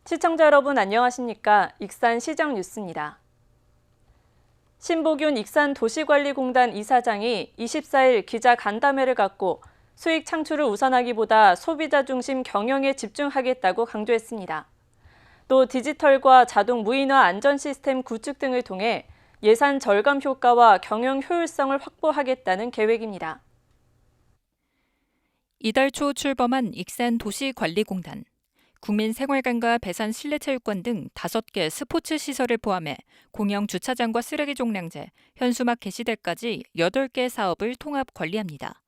시청자 여러분 안녕하십니까? 익산시정 뉴스입니다. 신보균 익산도시관리공단 이사장이 24일 기자 간담회를 갖고 수익 창출을 우선하기보다 소비자 중심 경영에 집중하겠다고 강조했습니다. 또 디지털과 자동 무인화 안전 시스템 구축 등을 통해 예산 절감 효과와 경영 효율성을 확보하겠다는 계획입니다. 이달 초 출범한 익산도시관리공단. 국민생활관과 배산 실내체육관 등 5개 스포츠 시설을 포함해 공영 주차장과 쓰레기 종량제, 현수막 게시대까지 8개 사업을 통합 관리합니다.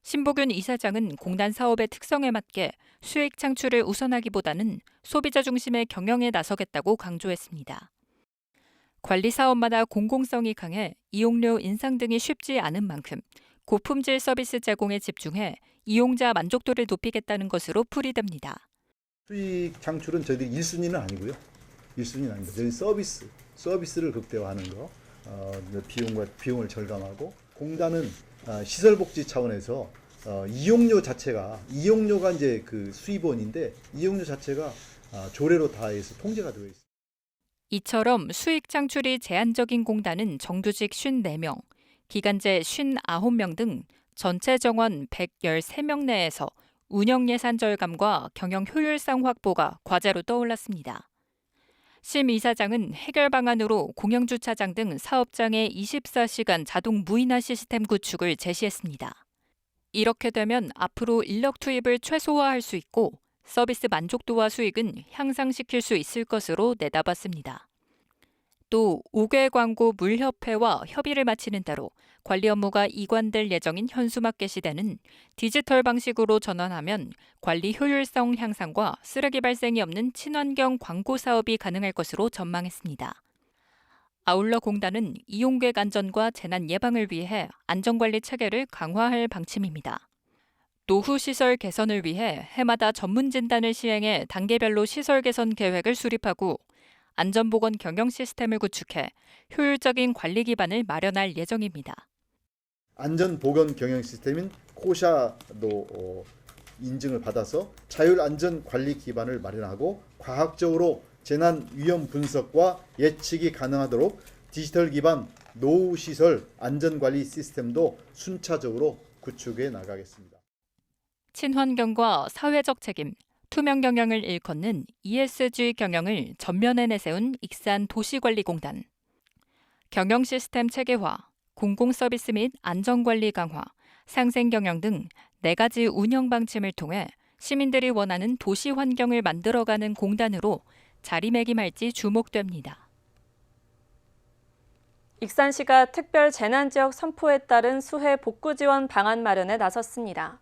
신보균 이사장은 공단 사업의 특성에 맞게 수익 창출을 우선하기보다는 소비자 중심의 경영에 나서겠다고 강조했습니다. 관리 사업마다 공공성이 강해 이용료 인상 등이 쉽지 않은 만큼 고품질 서비스 제공에 집중해 이용자 만족도를 높이겠다는 것으로 풀이됩니다. 수익 창출은 저희들이 1순위는 아니고요. 1순위는 아닙니다. 저희 서비스를 극대화하는 거, 비용을 절감하고, 공단은 시설복지 차원에서 이용료가 이제 그 수입원인데 이용료 자체가 조례로 다 해서 통제가 되어 있습니다. 이처럼 수익 창출이 제한적인 공단은 정규직 54명, 기간제 59명 등 전체 정원 113명 내에서 운영 예산 절감과 경영 효율성 확보가 과제로 떠올랐습니다. 심 이사장은 해결 방안으로 공영주차장 등 사업장의 24시간 자동 무인화 시스템 구축을 제시했습니다. 이렇게 되면 앞으로 인력 투입을 최소화할 수 있고 서비스 만족도와 수익은 향상시킬 수 있을 것으로 내다봤습니다. 또 5개 광고 물협회와 협의를 마치는 대로 관리 업무가 이관될 예정인 현수막 게시대는 디지털 방식으로 전환하면 관리 효율성 향상과 쓰레기 발생이 없는 친환경 광고 사업이 가능할 것으로 전망했습니다. 아울러 공단은 이용객 안전과 재난 예방을 위해 안전관리 체계를 강화할 방침입니다. 노후 시설 개선을 위해 해마다 전문 진단을 시행해 단계별로 시설 개선 계획을 수립하고 안전보건 경영 시스템을 구축해 효율적인 관리 기반을 마련할 예정입니다. 안전보건 경영 시스템인 코샤도 인증을 받아서 자율안전관리 기반을 마련하고 과학적으로 재난 위험 분석과 예측이 가능하도록 디지털 기반 노후시설 안전관리 시스템도 순차적으로 구축해 나가겠습니다. 친환경과 사회적 책임, 투명 경영을 일컫는 ESG 경영을 전면에 내세운 익산도시관리공단. 경영 시스템 체계화, 공공서비스 및 안전관리 강화, 상생경영 등 4가지 운영 방침을 통해 시민들이 원하는 도시 환경을 만들어가는 공단으로 자리매김할지 주목됩니다. 익산시가 특별 재난지역 선포에 따른 수해 복구 지원 방안 마련에 나섰습니다.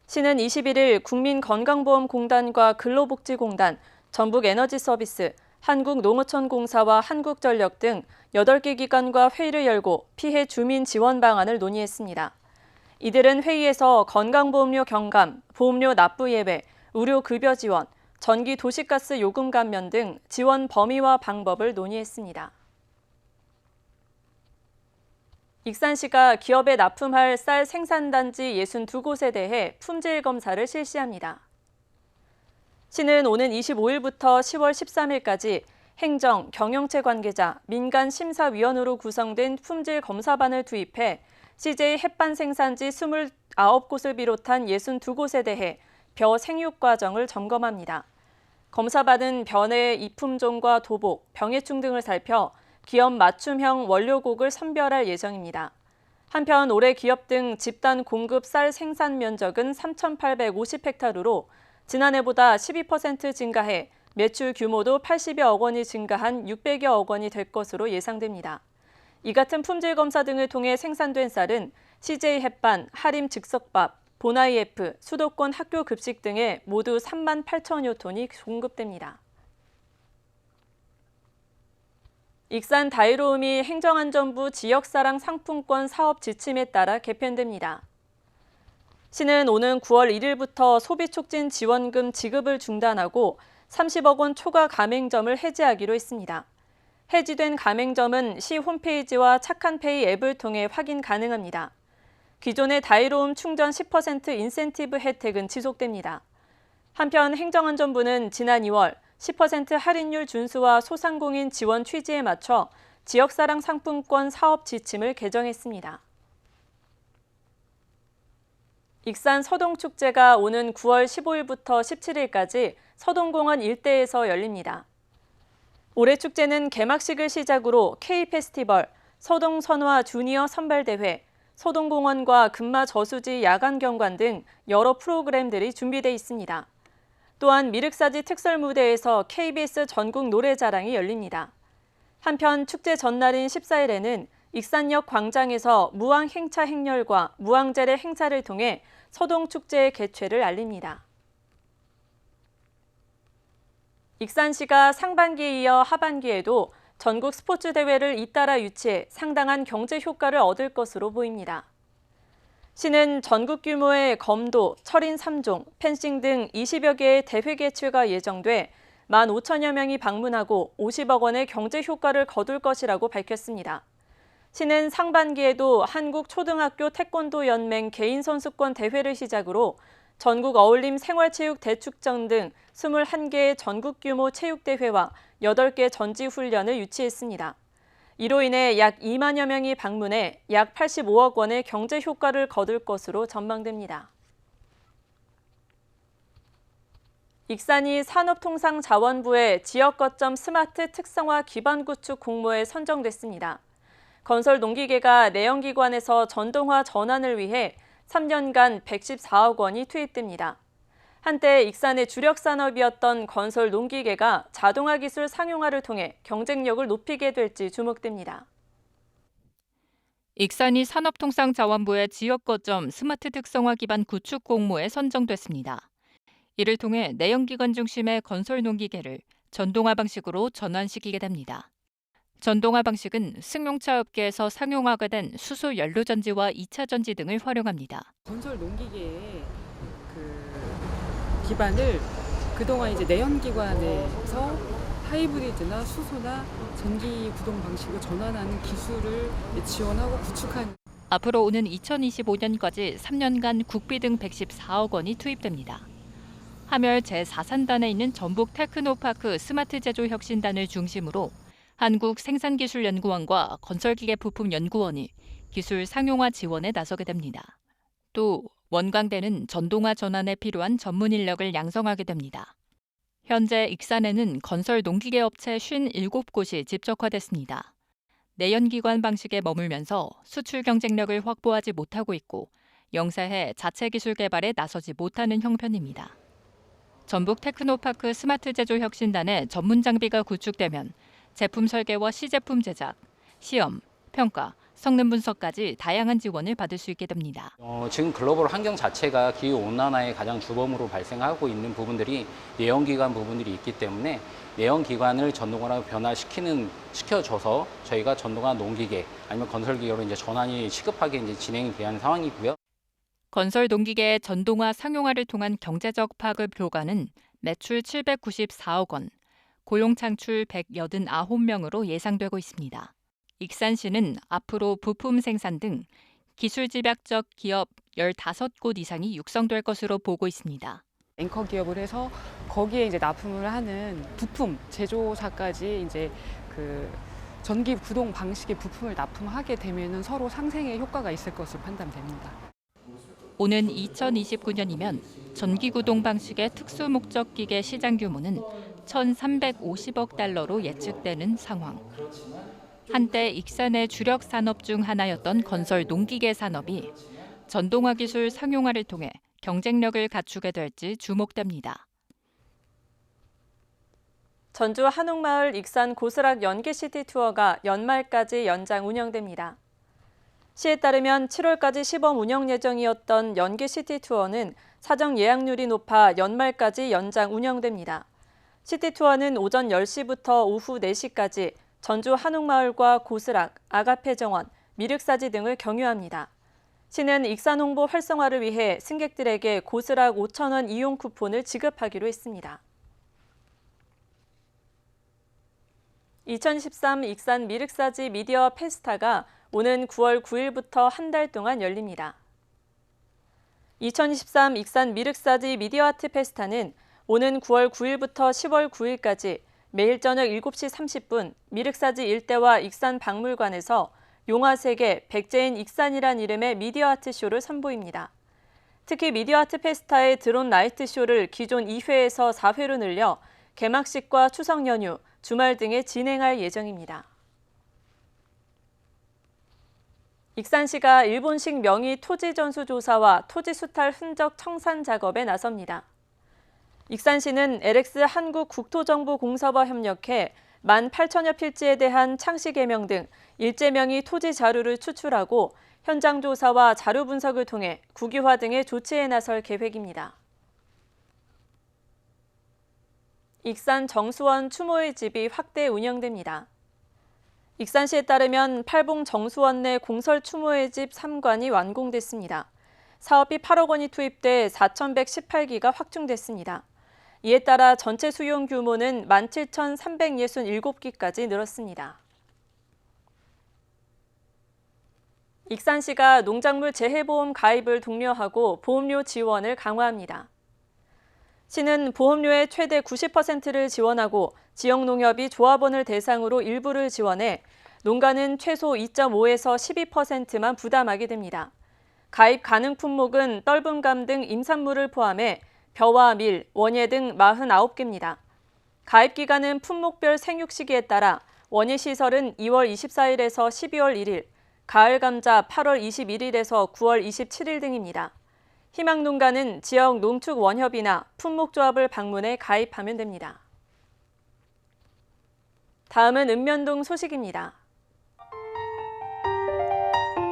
시는 21일 국민건강보험공단과 근로복지공단, 전북에너지서비스, 한국농어촌공사와 한국전력 등 8개 기관과 회의를 열고 피해 주민 지원 방안을 논의했습니다. 이들은 회의에서 건강보험료 경감, 보험료 납부 예외, 의료급여 지원, 전기 도시가스 요금 감면 등 지원 범위와 방법을 논의했습니다. 익산시가 기업에 납품할 쌀 생산단지 62곳에 대해 품질 검사를 실시합니다. 시는 오는 25일부터 10월 13일까지 행정, 경영체 관계자, 민간 심사위원으로 구성된 품질 검사반을 투입해 CJ 햇반 생산지 29곳을 비롯한 62곳에 대해 벼 생육 과정을 점검합니다. 검사반은 벼의 이품종과 도복, 병해충 등을 살펴 기업 맞춤형 원료곡을 선별할 예정입니다. 한편 올해 기업 등 집단 공급 쌀 생산 면적은 3,850헥타르로 지난해보다 12% 증가해 매출 규모도 80여억 원이 증가한 600여억 원이 될 것으로 예상됩니다. 이 같은 품질 검사 등을 통해 생산된 쌀은 CJ 햇반, 하림 즉석밥, 보나이F, 수도권 학교 급식 등에 모두 3만 8천여 톤이 공급됩니다. 익산 다이로움이 행정안전부 지역사랑 상품권 사업 지침에 따라 개편됩니다. 시는 오는 9월 1일부터 소비촉진 지원금 지급을 중단하고 30억 원 초과 가맹점을 해지하기로 했습니다. 해지된 가맹점은 시 홈페이지와 착한페이 앱을 통해 확인 가능합니다. 기존의 다이로움 충전 10% 인센티브 혜택은 지속됩니다. 한편 행정안전부는 지난 2월 10% 할인율 준수와 소상공인 지원 취지에 맞춰 지역사랑 상품권 사업 지침을 개정했습니다. 익산 서동축제가 오는 9월 15일부터 17일까지 서동공원 일대에서 열립니다. 올해 축제는 개막식을 시작으로 K페스티벌, 서동선화 주니어 선발대회, 서동공원과 금마 저수지 야간경관 등 여러 프로그램들이 준비돼 있습니다. 또한 미륵사지 특설무대에서 KBS 전국 노래자랑이 열립니다. 한편 축제 전날인 14일에는 익산역 광장에서 무왕행차 행렬과 무왕제례 행사를 통해 서동축제의 개최를 알립니다. 익산시가 상반기에 이어 하반기에도 전국 스포츠 대회를 잇따라 유치해 상당한 경제 효과를 얻을 것으로 보입니다. 시는 전국 규모의 검도, 철인 3종, 펜싱 등 20여 개의 대회 개최가 예정돼 15,000여 명이 방문하고 50억 원의 경제 효과를 거둘 것이라고 밝혔습니다. 시는 상반기에도 한국초등학교 태권도연맹 개인선수권 대회를 시작으로 전국 어울림 생활체육 대축전 등 21개의 전국 규모 체육대회와 8개 전지훈련을 유치했습니다. 이로 인해 약 2만여 명이 방문해 약 85억 원의 경제 효과를 거둘 것으로 전망됩니다. 익산이 산업통상자원부의 지역거점 스마트 특성화 기반 구축 공모에 선정됐습니다. 건설 농기계가 내연기관에서 전동화 전환을 위해 3년간 114억 원이 투입됩니다. 한때 익산의 주력 산업이었던 건설 농기계가 자동화 기술 상용화를 통해 경쟁력을 높이게 될지 주목됩니다. 익산이 산업통상자원부의 지역거점 스마트 특성화 기반 구축 공모에 선정됐습니다. 이를 통해 내연기관 중심의 건설 농기계를 전동화 방식으로 전환시키게 됩니다. 전동화 방식은 승용차 업계에서 상용화가 된 수소 연료전지와 2차 전지 등을 활용합니다. 건설 농기계의 기반을 그동안 이제 내연기관에서 하이브리드나 수소나 전기 구동 방식으로 전환하는 기술을 지원하고 구축한. 앞으로 오는 2025년까지 3년간 국비 등 114억 원이 투입됩니다. 하멸 제4산단에 있는 전북 테크노파크 스마트 제조 혁신단을 중심으로 한국생산기술연구원과 건설기계부품연구원이 기술 상용화 지원에 나서게 됩니다. 또 원광대는 전동화 전환에 필요한 전문 인력을 양성하게 됩니다. 현재 익산에는 건설 농기계 업체 57곳이 집적화됐습니다. 내연기관 방식에 머물면서 수출 경쟁력을 확보하지 못하고 있고 영세해 자체 기술 개발에 나서지 못하는 형편입니다. 전북 테크노파크 스마트 제조 혁신단의 전문 장비가 구축되면 제품 설계와 시제품 제작, 시험, 평가, 성능 분석까지 다양한 지원을 받을 수 있게 됩니다. 지금 글로벌 환경 자체가 기후온난화의 가장 주범으로 발생하고 있는 부분들이 내연기관 부분들이 있기 때문에 내연기관을 전동화로 시켜줘서 저희가 전동화 농기계 아니면 건설기계로 이제 전환이 시급하게 이제 진행이 되는 상황이고요. 건설 농기계의 전동화 상용화를 통한 경제적 파급 효과는 매출 794억 원, 고용 창출 189명으로 예상되고 있습니다. 익산시는 앞으로 부품 생산 등 기술 집약적 기업 15곳 이상이 육성될 것으로 보고 있습니다. 앵커 기업을 해서 거기에 이제 납품을 하는 부품 제조사까지 이제 전기 구동 방식의 부품을 납품하게 되면은 서로 상생의 효과가 있을 것으로 판단됩니다. 오는 2029년이면 전기 구동 방식의 특수 목적 기계 시장 규모는 1,350억 달러로 예측되는 상황. 한때 익산의 주력 산업 중 하나였던 건설 농기계 산업이 전동화 기술 상용화를 통해 경쟁력을 갖추게 될지 주목됩니다. 전주 한옥마을 익산 고스락 연계시티 투어가 연말까지 연장 운영됩니다. 시에 따르면 7월까지 시범 운영 예정이었던 연계시티 투어는 사정 예약률이 높아 연말까지 연장 운영됩니다. 시티 투어는 오전 10시부터 오후 4시까지 전주 한옥마을과 고스락, 아가페 정원, 미륵사지 등을 경유합니다. 시는 익산 홍보 활성화를 위해 승객들에게 고스락 5,000원 이용 쿠폰을 지급하기로 했습니다. 2013 익산 미륵사지 미디어 페스타가 오는 9월 9일부터 한 달 동안 열립니다. 2023 익산 미륵사지 미디어 아트 페스타는 오는 9월 9일부터 10월 9일까지 매일 저녁 7시 30분 미륵사지 일대와 익산 박물관에서 용화세계 백제인 익산이란 이름의 미디어 아트 쇼를 선보입니다. 특히 미디어 아트 페스타의 드론 나이트 쇼를 기존 2회에서 4회로 늘려 개막식과 추석 연휴, 주말 등에 진행할 예정입니다. 익산시가 일본식 명의 토지 전수 조사와 토지 수탈 흔적 청산 작업에 나섭니다. 익산시는 LX 한국국토정보공사와 협력해 18,000여 필지에 대한 창시 개명 등 일제 명의 토지 자료를 추출하고 현장 조사와 자료 분석을 통해 국유화 등의 조치에 나설 계획입니다. 익산 정수원 추모의 집이 확대 운영됩니다. 익산시에 따르면 팔봉 정수원 내 공설 추모의 집 3관이 완공됐습니다. 사업비 8억 원이 투입돼 4,118기가 확충됐습니다. 이에 따라 전체 수용 규모는 17,367기까지 늘었습니다. 익산시가 농작물 재해보험 가입을 독려하고 보험료 지원을 강화합니다. 시는 보험료의 최대 90%를 지원하고 지역농협이 조합원을 대상으로 일부를 지원해 농가는 최소 2.5에서 12%만 부담하게 됩니다. 가입 가능 품목은 떫은감 등 임산물을 포함해 벼와 밀, 원예 등 49개입니다. 가입 기간은 품목별 생육 시기에 따라 원예 시설은 2월 24일에서 12월 1일, 가을 감자 8월 21일에서 9월 27일 등입니다. 희망 농가는 지역 농축 원협이나 품목조합을 방문해 가입하면 됩니다. 다음은 읍면동 소식입니다.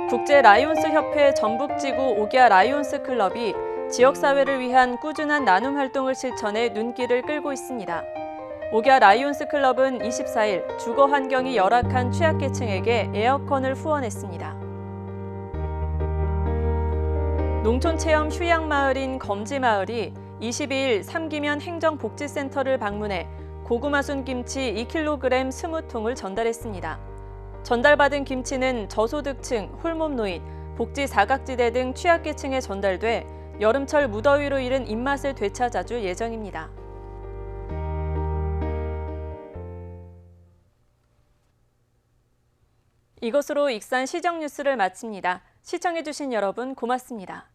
국제 라이온스 협회 전북지구 오기아 라이온스 클럽이 지역사회를 위한 꾸준한 나눔 활동을 실천해 눈길을 끌고 있습니다. 오기아 라이온스 클럽은 24일 주거 환경이 열악한 취약계층에게 에어컨을 후원했습니다. 농촌체험 휴양마을인 검지마을이 22일 삼기면 행정복지센터를 방문해 고구마순 김치 2kg 20통을 전달했습니다. 전달받은 김치는 저소득층, 홀몸노인, 복지 사각지대 등 취약계층에 전달돼 여름철 무더위로 잃은 입맛을 되찾아줄 예정입니다. 이것으로 익산 시정 뉴스를 마칩니다. 시청해주신 여러분 고맙습니다.